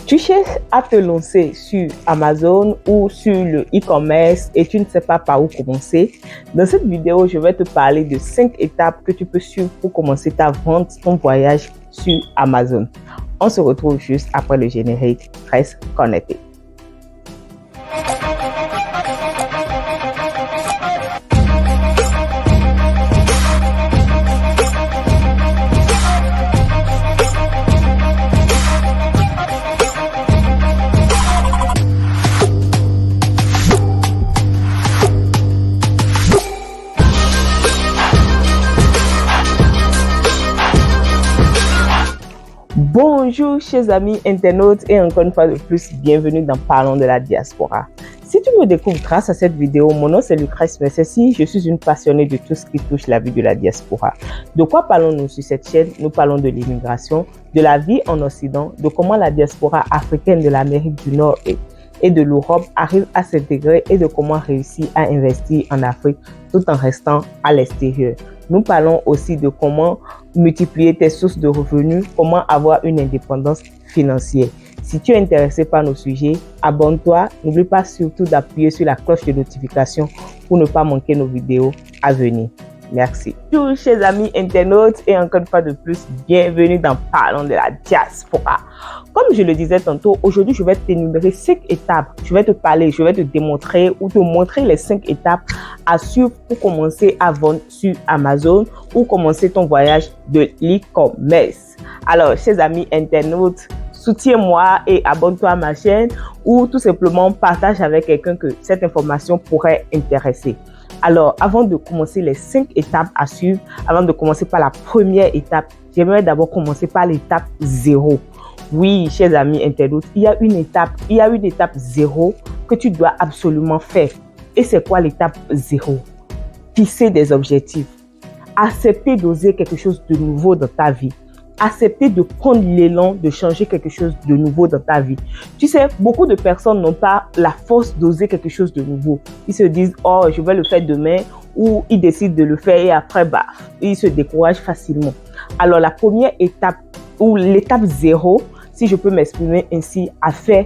Tu cherches à te lancer sur Amazon ou sur le e-commerce et tu ne sais pas par où commencer. Dans cette vidéo, je vais te parler de 5 étapes que tu peux suivre pour commencer ta vente, ton voyage sur Amazon. On se retrouve juste après le générique. Reste connecté. Bonjour chers amis internautes et encore une fois de plus, bienvenue dans Parlons de la diaspora. Si tu me découvres grâce à cette vidéo, mon nom c'est Lucrèce Messessi, je suis une passionnée de tout ce qui touche la vie de la diaspora. De quoi parlons-nous sur cette chaîne? Nous parlons de l'immigration, de la vie en Occident, de comment la diaspora africaine de l'Amérique du Nord et de l'Europe arrive à s'intégrer et de comment réussir à investir en Afrique tout en restant à l'extérieur. Nous parlons aussi de comment multiplier tes sources de revenus, comment avoir une indépendance financière. Si tu es intéressé par nos sujets, abonne-toi. N'oublie pas surtout d'appuyer sur la cloche de notification pour ne pas manquer nos vidéos à venir. Merci. Bonjour chers amis internautes et encore une fois de plus, bienvenue dans Parlons de la diaspora. Comme je le disais tantôt, aujourd'hui je vais t'énumérer 5 étapes. Je vais te démontrer ou te montrer les 5 étapes à suivre pour commencer à vendre sur Amazon ou commencer ton voyage de l'e-commerce. Alors chers amis internautes, soutiens-moi et abonne-toi à ma chaîne ou tout simplement partage avec quelqu'un que cette information pourrait intéresser. Alors, avant de commencer les 5 étapes à suivre, avant de commencer par la première étape, j'aimerais d'abord commencer par l'étape 0. Oui, chers amis internautes, il y a une étape 0 que tu dois absolument faire. Et c'est quoi l'étape 0? Fixer des objectifs. Accepter d'oser quelque chose de nouveau dans ta vie. Accepter de prendre l'élan de changer quelque chose de nouveau dans ta vie. Tu sais, beaucoup de personnes n'ont pas la force d'oser quelque chose de nouveau. Ils se disent, oh, je vais le faire demain, ou ils décident de le faire et après, ils se découragent facilement. Alors, la première étape, ou l'étape 0, si je peux m'exprimer ainsi, à faire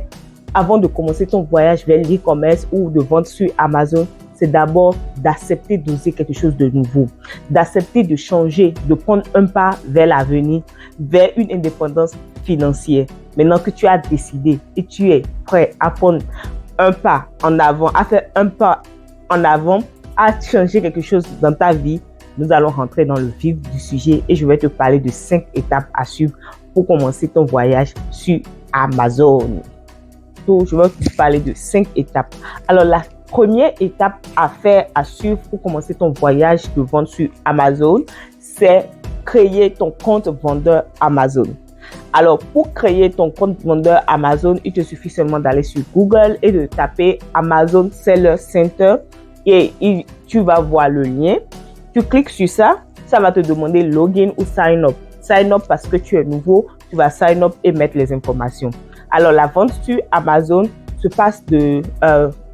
avant de commencer ton voyage vers l'e-commerce ou de vendre sur Amazon, c'est d'abord d'accepter d'oser quelque chose de nouveau, d'accepter de changer, de prendre un pas vers l'avenir, vers une indépendance financière. Maintenant que tu as décidé et tu es prêt à prendre un pas en avant, à faire un pas en avant, à changer quelque chose dans ta vie, nous allons rentrer dans le vif du sujet et je vais te parler de 5 étapes à suivre pour commencer ton voyage sur Amazon. Donc, je vais te parler de 5 étapes. Alors, la première étape à suivre pour commencer ton voyage de vente sur Amazon, c'est créer ton compte vendeur Amazon. Alors, pour créer ton compte vendeur Amazon, il te suffit seulement d'aller sur Google et de taper Amazon Seller Center et tu vas voir le lien. Tu cliques sur ça, ça va te demander login ou sign up. Sign up parce que tu es nouveau, tu vas sign up et mettre les informations. Alors, la vente sur Amazon se passe de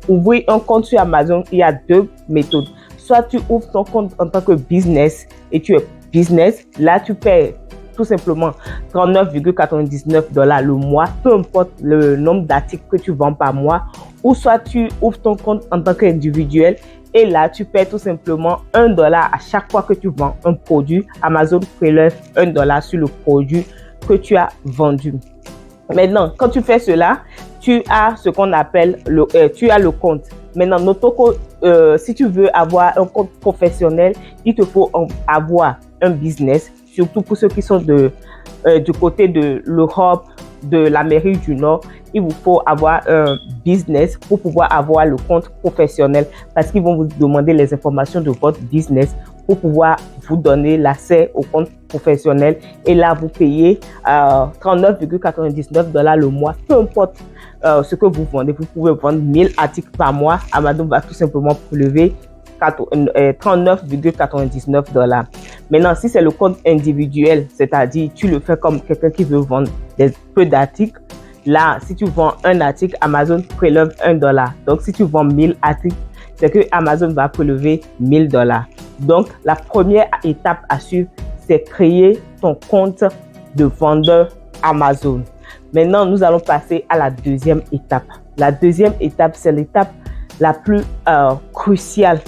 ouvrir un compte sur Amazon. Il y a 2 méthodes. Soit tu ouvres ton compte en tant que business et tu es business. Là, tu paies tout simplement $39,99 le mois, peu importe le nombre d'articles que tu vends par mois. Ou soit tu ouvres ton compte en tant qu'individuel et là, tu paies tout simplement $1 à chaque fois que tu vends un produit. Amazon prélève $1 sur le produit que tu as vendu. Maintenant, quand tu fais cela, tu as ce qu'on appelle le compte. Maintenant, notons que si tu veux avoir un compte professionnel, il te faut avoir un business, surtout pour ceux qui sont du côté de l'Europe, de l'Amérique du Nord. Il vous faut avoir un business pour pouvoir avoir le compte professionnel parce qu'ils vont vous demander les informations de votre business pour pouvoir vous donner l'accès au compte professionnel. Et là, vous payez $39,99 le mois. Peu importe ce que vous vendez, vous pouvez vendre 1000 articles par mois. Amazon va tout simplement prélever $39,99. Maintenant, si c'est le compte individuel, c'est-à-dire tu le fais comme quelqu'un qui veut vendre peu d'articles, là, si tu vends un article, Amazon prélève $1. Donc, si tu vends 1000 articles, c'est que Amazon va prélever $1000. Donc, la première étape à suivre, c'est créer ton compte de vendeur Amazon. Maintenant, nous allons passer à la deuxième étape. La deuxième étape, c'est l'étape la plus cruciale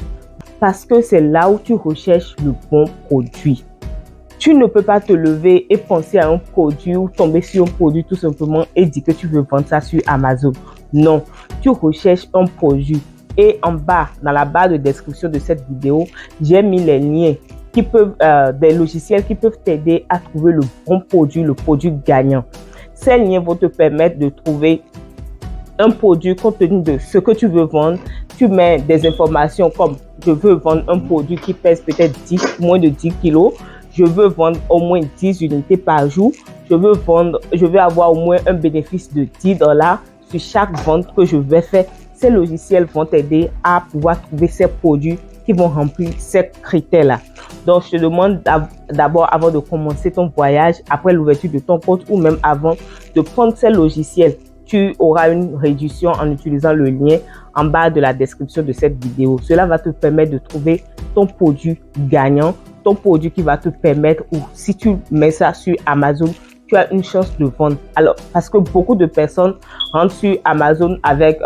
parce que c'est là où tu recherches le bon produit. Tu ne peux pas te lever et penser à un produit ou tomber sur un produit tout simplement et dire que tu veux vendre ça sur Amazon. Non, tu recherches un produit. Et en bas, dans la barre de description de cette vidéo, j'ai mis les liens qui peuvent, des logiciels qui peuvent t'aider à trouver le bon produit, le produit gagnant. Ces liens vont te permettre de trouver un produit compte tenu de ce que tu veux vendre. Tu mets des informations comme je veux vendre un produit qui pèse peut-être moins de 10 kilos. Je veux vendre au moins 10 unités par jour. Je veux avoir au moins un bénéfice de $10 sur chaque vente que je vais faire. Ces logiciels vont t'aider à pouvoir trouver ces produits qui vont remplir ces critères-là. Donc, je te demande d'abord, avant de commencer ton voyage, après l'ouverture de ton compte ou même avant, de prendre ces logiciels. Tu auras une réduction en utilisant le lien en bas de la description de cette vidéo. Cela va te permettre de trouver ton produit gagnant, ton produit qui va te permettre, ou si tu mets ça sur Amazon, tu as une chance de vendre. Alors, parce que beaucoup de personnes rentrent sur Amazon avec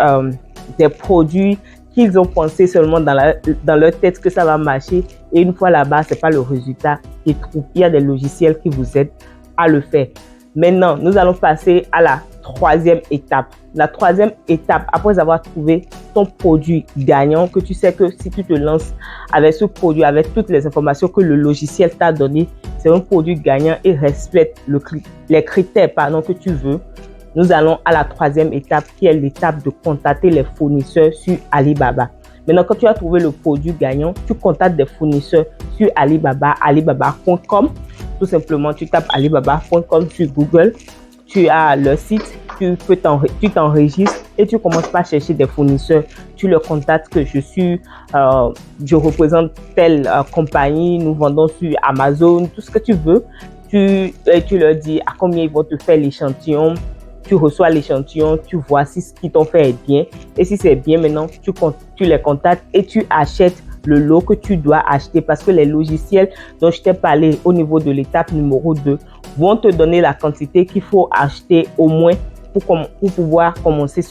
des produits qu'ils ont pensé seulement dans leur tête que ça va marcher, et une fois là-bas, c'est pas le résultat qu'ils trouvent. Il y a des logiciels qui vous aident à le faire. Maintenant, nous allons passer à la troisième étape. La troisième étape, après avoir trouvé ton produit gagnant, que tu sais que si tu te lances avec ce produit, avec toutes les informations que le logiciel t'a donné, c'est un produit gagnant et respecte les critères que tu veux. Nous allons à la troisième étape qui est l'étape de contacter les fournisseurs sur Alibaba. Maintenant, quand tu as trouvé le produit gagnant, tu contactes des fournisseurs sur Alibaba, alibaba.com. Tout simplement, tu tapes alibaba.com sur Google. Tu as leur site, tu t'enregistres et tu commences par chercher des fournisseurs. Tu leur contactes que je représente telle compagnie, nous vendons sur Amazon, tout ce que tu veux. Tu leur dis à combien ils vont te faire l'échantillon. Tu reçois l'échantillon, tu vois si ce qu'ils t'ont fait est bien. Et si c'est bien, maintenant, tu les contactes et tu achètes le lot que tu dois acheter, parce que les logiciels dont je t'ai parlé au niveau de l'étape numéro 2 vont te donner la quantité qu'il faut acheter au moins pour pouvoir commencer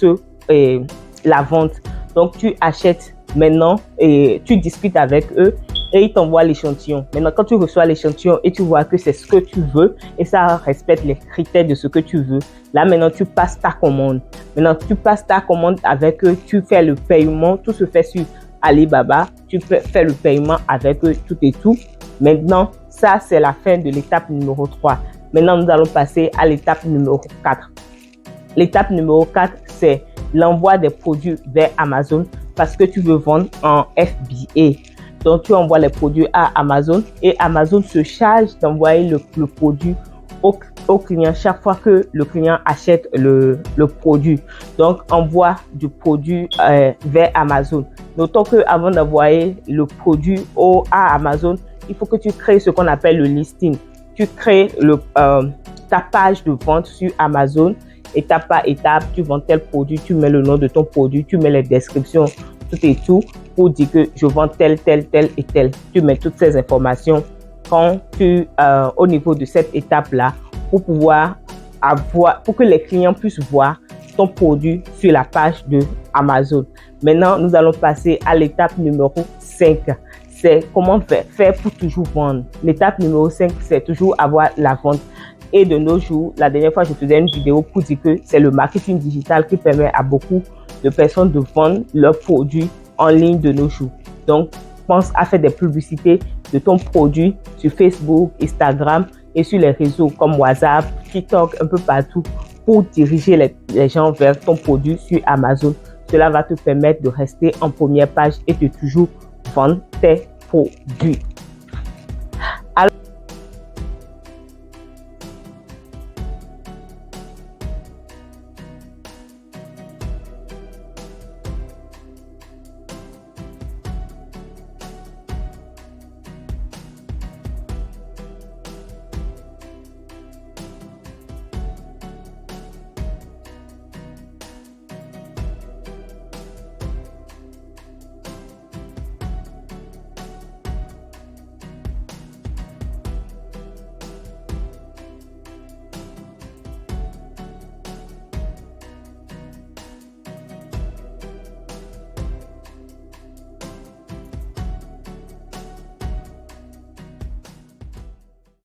la vente. Donc, tu achètes maintenant et tu discutes avec eux et ils t'envoient l'échantillon. Maintenant, quand tu reçois l'échantillon et tu vois que c'est ce que tu veux et ça respecte les critères de ce que tu veux, là, maintenant, tu passes ta commande. Maintenant, tu passes ta commande avec eux, tu fais le paiement, tout se fait sur Alibaba, tu fais le paiement avec eux, tout et tout. Maintenant, ça, c'est la fin de l'étape numéro 3. Maintenant, nous allons passer à l'étape numéro 4. L'étape numéro 4, c'est l'envoi des produits vers Amazon parce que tu veux vendre en FBA. Donc, tu envoies les produits à Amazon et Amazon se charge d'envoyer le produit au client chaque fois que le client achète le produit. Donc, envoi du produit vers Amazon. Notons qu'avant d'envoyer le produit à Amazon, il faut que tu crées ce qu'on appelle le listing. Tu crées ta page de vente sur Amazon, étape par étape, tu vends tel produit, tu mets le nom de ton produit, tu mets les descriptions, tout et tout, pour dire que je vends tel et tel. Tu mets toutes ces informations au niveau de cette étape-là pour que les clients puissent voir ton produit sur la page de Amazon. Maintenant, nous allons passer à l'étape numéro 5. C'est comment faire pour toujours vendre. L'étape numéro 5, c'est toujours avoir la vente. Et de nos jours, la dernière fois, je faisais une vidéo pour dire que c'est le marketing digital qui permet à beaucoup de personnes de vendre leurs produits en ligne de nos jours. Donc, pense à faire des publicités de ton produit sur Facebook, Instagram et sur les réseaux comme WhatsApp, TikTok, un peu partout pour diriger les gens vers ton produit sur Amazon. Cela va te permettre de rester en première page et de toujours vendre tes produits.